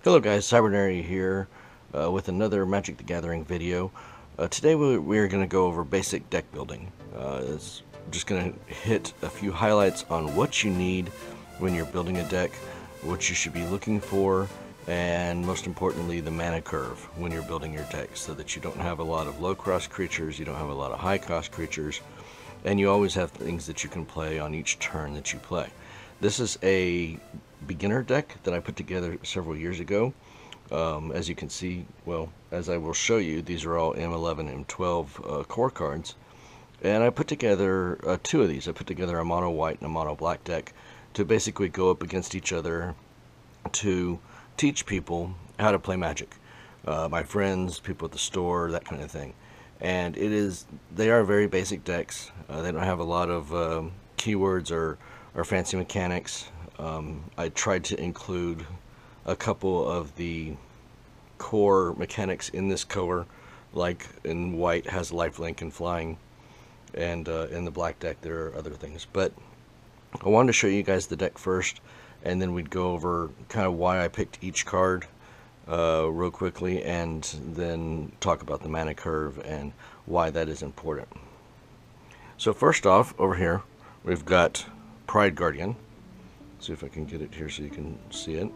Hello guys, Cybernary here with another Magic the Gathering video. Today we're going to go over basic deck building. It's just going to hit a few highlights on what you need when you're building a deck, what you should be looking for, and most importantly the mana curve when you're building your deck, so that you don't have a lot of low cost creatures, you don't have a lot of high cost creatures, and you always have things that you can play on each turn that you play. This is a beginner deck that I put together several years ago. As you can see, well, as I will show you, these are all M11, M12 core cards. And I put together two of these. I put together a mono white and a mono black deck to basically go up against each other to teach people how to play Magic. My friends, people at the store, that kind of thing. And they are very basic decks. They don't have a lot of keywords or fancy mechanics. I tried to include a couple of the core mechanics in this color, like in white has lifelink and flying, and in the black deck there are other things. But I wanted to show you guys the deck first, and then we'd go over kind of why I picked each card real quickly, and then talk about the mana curve and why that is important. So first off, over here we've got Pride Guardian. See if I can get it here so you can see it.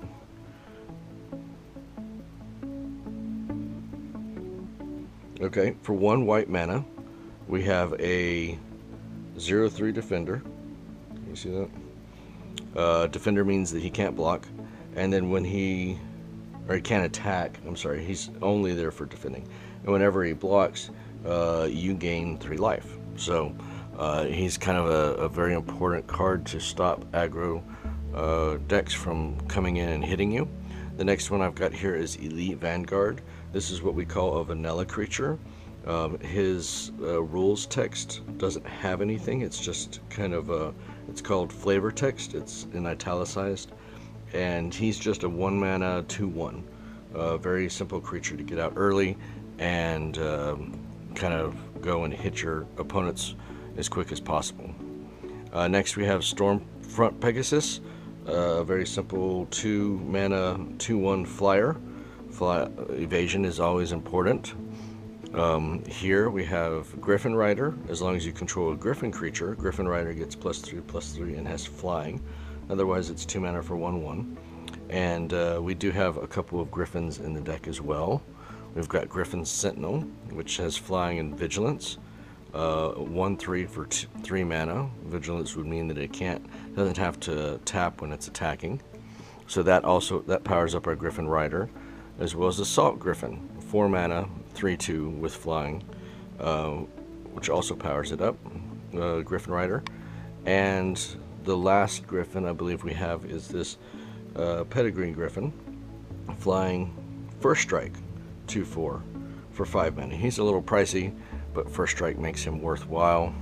Okay, for 1 white mana, we have a 0/3 defender. Can you see that? Defender means that he can't block, and then when he can't attack, I'm sorry, he's only there for defending. And whenever he blocks, you gain 3 life. So he's kind of a very important card to stop aggro decks from coming in and hitting you. The next one I've got here is Elite Vanguard. This is what we call a vanilla creature. His rules text doesn't have anything. It's just kind of it's called flavor text. It's in italicized, and he's just a 1 mana 2/1. Very simple creature to get out early and kind of go and hit your opponents as quick as possible. Next we have Stormfront Pegasus. Very simple 2 mana 2/1 flyer. Evasion is always important. Here we have Griffin Rider. As long as you control a Griffin creature, Griffin Rider gets +3/+3 and has flying. Otherwise it's 2 mana for 1/1. And we do have a couple of Griffins in the deck as well. We've got Griffin Sentinel, which has flying and vigilance. 1/3 for 3 mana. Vigilance would mean that it doesn't have to tap when it's attacking. So that powers up our Griffin Rider, as well as Assault Griffin, 4 mana 3/2 with flying, which also powers it up. Griffin Rider. And the last Griffin I believe we have is this Pedigree Griffin, flying First Strike 2/4 for 5 mana. He's a little pricey, but First Strike makes him worthwhile.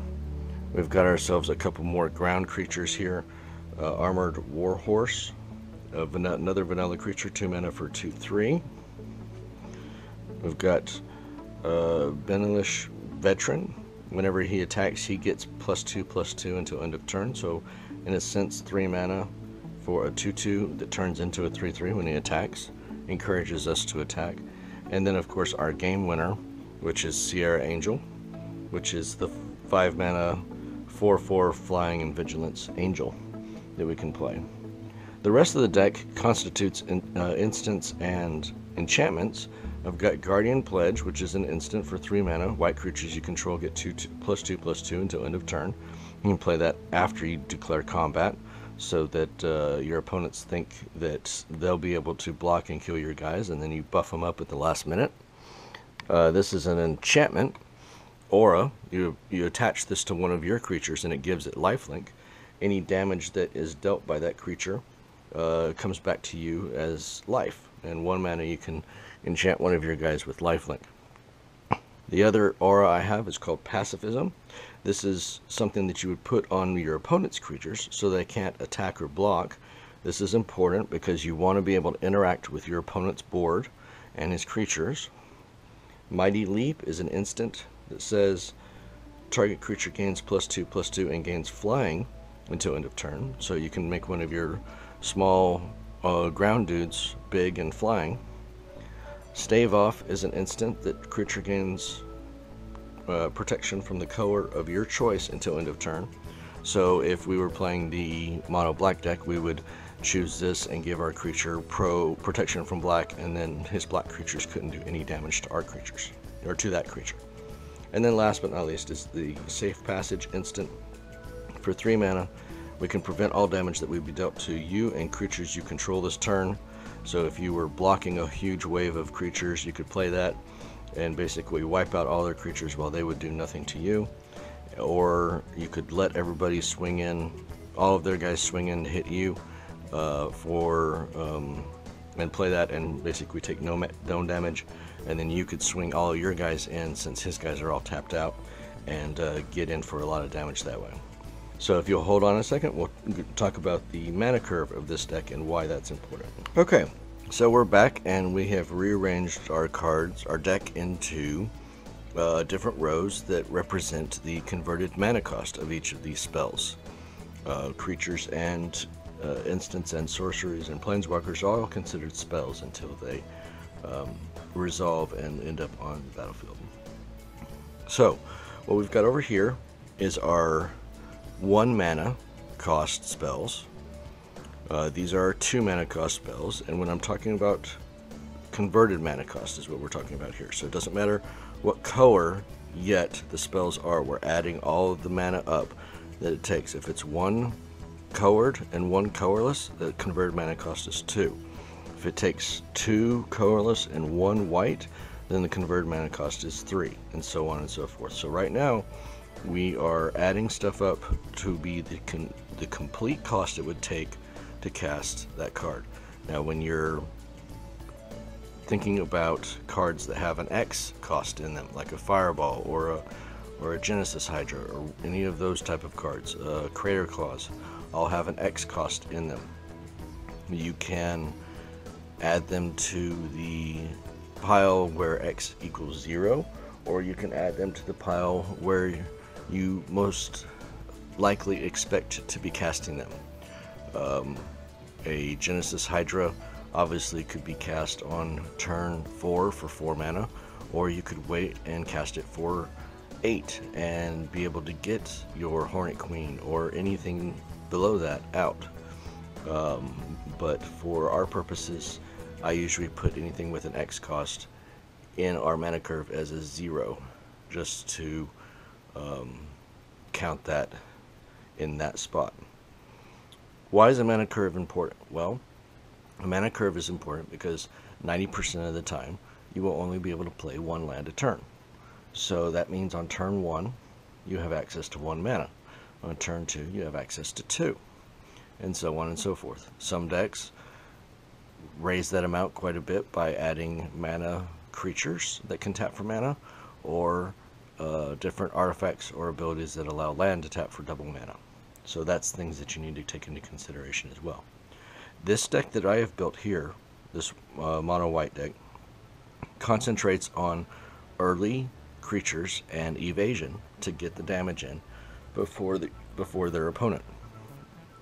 We've got ourselves a couple more ground creatures here. Armored Warhorse, another vanilla creature, 2 mana for 2/3. We've got Benelish Veteran. Whenever he attacks, he gets +2/+2 until end of turn. So in a sense, 3 mana for a 2/2 that turns into a 3/3 when he attacks. Encourages us to attack. And then of course our game winner, which is Sierra Angel, which is the 5 mana 4/4 flying and vigilance angel that we can play. The rest of the deck constitutes instants and enchantments. I've got Guardian Pledge, which is an instant for 3 mana. White creatures you control get +2/+2 until end of turn. You can play that after you declare combat, so that your opponents think that they'll be able to block and kill your guys, and then you buff them up at the last minute. This is an enchantment. Aura. You attach this to one of your creatures and it gives it lifelink. Any damage that is dealt by that creature comes back to you as life, and 1 mana you can enchant one of your guys with lifelink. The other aura I have is called Pacifism. This is something that you would put on your opponent's creatures so they can't attack or block. This is important because you want to be able to interact with your opponent's board and his creatures. Mighty Leap is an instant that says target creature gains +2/+2 and gains flying until end of turn. So you can make one of your small ground dudes, big and flying. Stave Off is an instant that creature gains protection from the color of your choice until end of turn. So if we were playing the mono black deck, we would choose this and give our creature protection from black, and then his black creatures couldn't do any damage to our creatures, or to that creature. And then last but not least is the Safe Passage instant. For 3 mana, we can prevent all damage that would be dealt to you and creatures you control this turn. So if you were blocking a huge wave of creatures, you could play that and basically wipe out all their creatures while they would do nothing to you. Or you could let everybody swing in, all of their guys swing in to hit you and play that, and basically take no damage, and then you could swing all of your guys in since his guys are all tapped out, and get in for a lot of damage that way. So if you'll hold on a second, we'll talk about the mana curve of this deck and why that's important. Okay, so we're back and we have rearranged our cards, our deck, into different rows that represent the converted mana cost of each of these spells. Creatures and instants and sorceries and planeswalkers are all considered spells until they resolve and end up on the battlefield. So what we've got over here is our 1 mana cost spells. These are our 2 mana cost spells, and when I'm talking about converted mana cost is what we're talking about here. So it doesn't matter what color yet the spells are, we're adding all of the mana up that it takes. If it's 1 colored and 1 colorless, the converted mana cost is 2. If it takes 2 colorless and 1 white, then the converted mana cost is 3, and so on and so forth. So right now we are adding stuff up to be the complete cost it would take to cast that card. Now when you're thinking about cards that have an X cost in them, like a Fireball or a Genesis Hydra or any of those type of cards, Crater Claws, all have an X cost in them. You can add them to the pile where X equals 0, or you can add them to the pile where you most likely expect to be casting them. A Genesis Hydra obviously could be cast on turn 4 for 4 mana, or you could wait and cast it for 8 and be able to get your Hornet Queen or anything below that out. But for our purposes, I usually put anything with an X cost in our mana curve as a 0, just to count that in that spot. Why is a mana curve important? Well, a mana curve is important because 90% of the time you will only be able to play 1 land a turn. So that means on turn 1 you have access to 1 mana. On turn 2 you have access to 2, and so on and so forth. Some decks raise that amount quite a bit by adding mana creatures that can tap for mana, or different artifacts or abilities that allow land to tap for double mana. So that's things that you need to take into consideration as well. This deck that I have built here, this mono white deck, concentrates on early creatures and evasion to get the damage in before their opponent.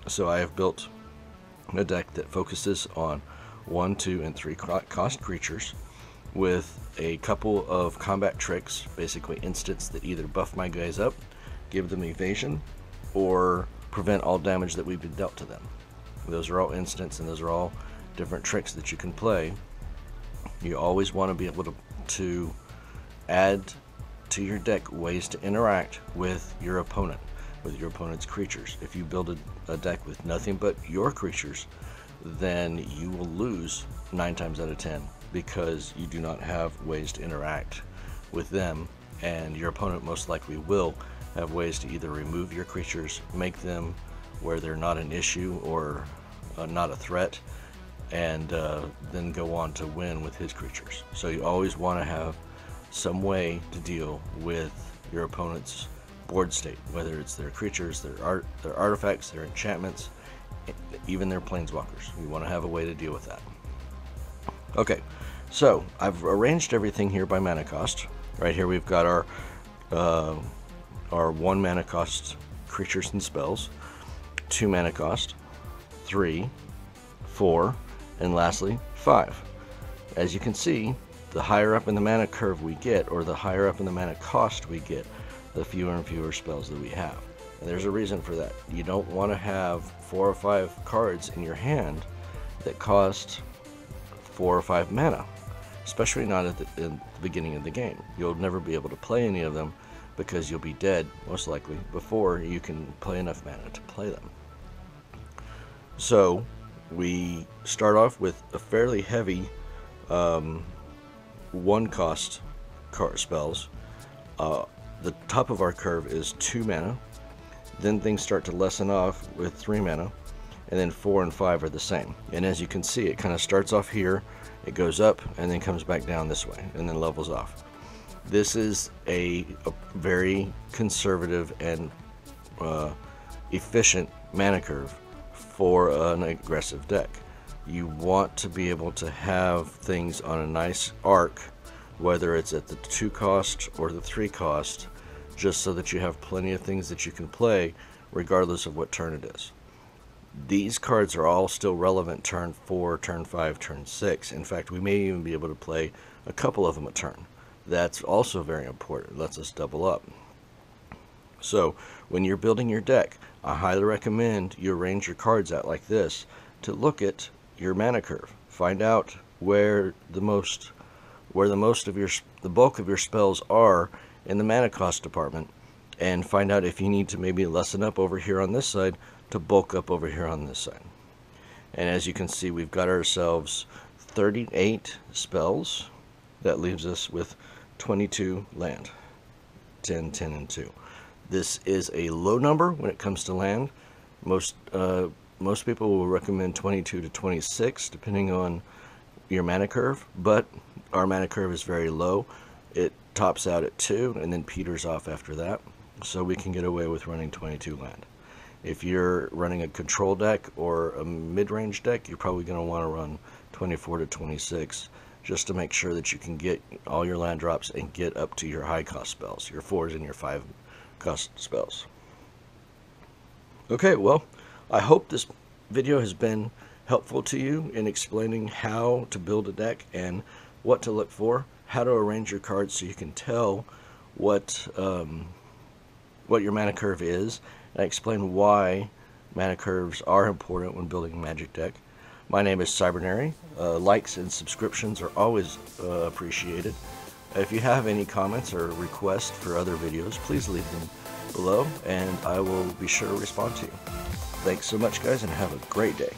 So I have built a deck that focuses on 1, 2, and 3 cost creatures with a couple of combat tricks, basically instants that either buff my guys up, give them evasion, or prevent all damage that we've been dealt to them. Those are all instants, and those are all different tricks that you can play. You always want to be able to add to your deck ways to interact with your opponent, with your opponent's creatures. If you build a deck with nothing but your creatures, then you will lose 9 times out of 10 because you do not have ways to interact with them, and your opponent most likely will have ways to either remove your creatures, make them where they're not an issue or not a threat, and then go on to win with his creatures. So you always want to have some way to deal with your opponent's board state, whether it's their creatures, their artifacts, their enchantments, even their planeswalkers. You want to have a way to deal with that. Okay, so I've arranged everything here by mana cost. Right here we've got our 1 mana cost creatures and spells, 2 mana cost, 3, 4, and lastly 5. As you can see, the higher up in the mana curve we get, or the higher up in the mana cost we get, the fewer and fewer spells that we have. And there's a reason for that. You don't want to have 4 or 5 cards in your hand that cost 4 or 5 mana, especially not in the beginning of the game. You'll never be able to play any of them because you'll be dead, most likely, before you can play enough mana to play them. So we start off with a fairly heavy 1 cost card spells. The top of our curve is 2 mana, then things start to lessen off with 3 mana, and then 4 and 5 are the same. And as you can see, it kind of starts off here, it goes up, and then comes back down this way, and then levels off. This is a very conservative and efficient mana curve for an aggressive deck. You want to be able to have things on a nice arc, whether it's at the 2 cost or the 3 cost, just so that you have plenty of things that you can play regardless of what turn it is. These cards are all still relevant turn 4, turn 5, turn 6. In fact, we may even be able to play a couple of them a turn. That's also very important. It lets us double up. So when you're building your deck, I highly recommend you arrange your cards out like this to look at your mana curve. Find out where the bulk of your spells are in the mana cost department, and find out if you need to maybe lessen up over here on this side to bulk up over here on this side. And as you can see, we've got ourselves 38 spells. That leaves us with 22 land. 10, 10, and 2. This is a low number when it comes to land. Most people will recommend 22 to 26 depending on your mana curve, but our mana curve is very low. It tops out at 2 and then peters off after that, so we can get away with running 22 land. If you're running a control deck or a mid-range deck, you're probably going to want to run 24 to 26 just to make sure that you can get all your land drops and get up to your high cost spells, your 4s and your 5 cost spells. Okay, well, I hope this video has been helpful to you in explaining how to build a deck and what to look for, how to arrange your cards so you can tell what your mana curve is, and I explain why mana curves are important when building a Magic deck. My name is Cybernary. Likes and subscriptions are always appreciated. If you have any comments or requests for other videos, please leave them below and I will be sure to respond to you. Thanks so much, guys, and have a great day.